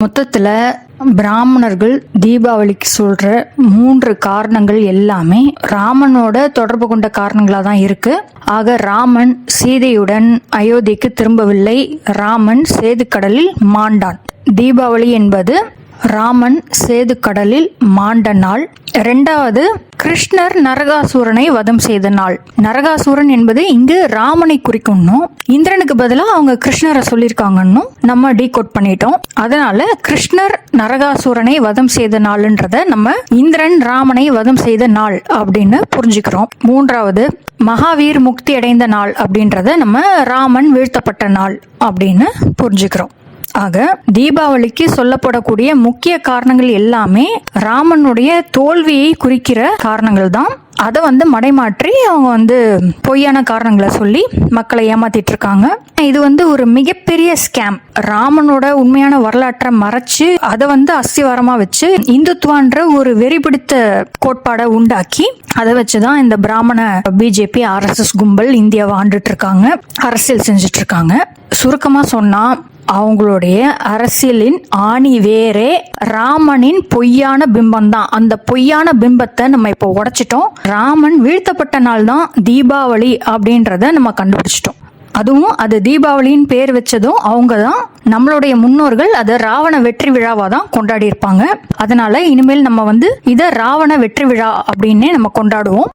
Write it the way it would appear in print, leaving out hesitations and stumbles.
மொத்தத்துல பிராமணர்கள் தீபாவளிக்கு சொல்ற 3 காரணங்கள் எல்லாமே ராமனோட தொடர்பு கொண்ட காரணங்களா தான் இருக்கு. ஆக ராமன் சீதையுடன் அயோத்திக்கு திரும்பவில்லை. ராமன் சேதுக்கடலில் மாண்டான். தீபாவளி என்பது ராமன் சேதுக்கடலில் மாண்ட நாள். 2வது, கிருஷ்ணர் நரகாசூரனை வதம் செய்த நாள். நரகாசூரன் என்பது இங்கு ராமனை குறிக்கணும். இந்திரனுக்கு பதிலாக அவங்க கிருஷ்ணரை சொல்லியிருக்காங்கன்னு நம்ம டீகோட் பண்ணிட்டோம். அதனால கிருஷ்ணர் நரகாசூரனை வதம் செய்த நாள்ன்றத நம்ம இந்திரன் ராமனை வதம் செய்த நாள் அப்படின்னு புரிஞ்சுக்கிறோம். 3வது, மகாவீர் முக்தி அடைந்த நாள் அப்படின்றத நம்ம ராமன் வீழ்த்தப்பட்ட நாள் அப்படின்னு புரிஞ்சுக்கிறோம். ஆக தீபாவளிக்கு சொல்லப்படக்கூடிய முக்கிய காரணங்கள் எல்லாமே ராமனுடைய தோல்வியை குறிக்கிற காரணங்கள் தான். அதை மடைமாற்றி அவங்க பொய்யான காரணங்களை சொல்லி மக்களை ஏமாத்திட்டு இருக்காங்க. இது ஒரு மிகப்பெரிய ஸ்கேம். ராமனோட உண்மையான வரலாற்றை மறைச்சு அதை அஸ்திவாரமா வச்சு இந்துத்துவான்ற ஒரு வெறிபிடித்த கோட்பாடை உண்டாக்கி அதை வச்சுதான் இந்த பிராமண பிஜேபி RSS கும்பல் இந்தியாவை ஆண்டுட்டு இருக்காங்க, அரசியல் செஞ்சுட்டு இருக்காங்க. சுருக்கமா சொன்னா அவங்களுடைய அரசியலின் ஆணி வேறே ராமனின் பொய்யான பிம்பம் தான். அந்த பொய்யான பிம்பத்தை நம்ம இப்போ உடைச்சிட்டோம். ராமன் வீழ்த்தப்பட்ட நாள் தான் தீபாவளி அப்படின்றத நம்ம கண்டுபிடிச்சிட்டோம். அதுவும் அது தீபாவளின்னு பேர் வச்சதும் அவங்க தான். நம்மளுடைய முன்னோர்கள் அதை ராவண வெற்றி விழாவா தான் கொண்டாடி இருப்பாங்க. அதனால இனிமேல் நம்ம இதை ராவண வெற்றி விழா அப்படின்னே நம்ம கொண்டாடுவோம்.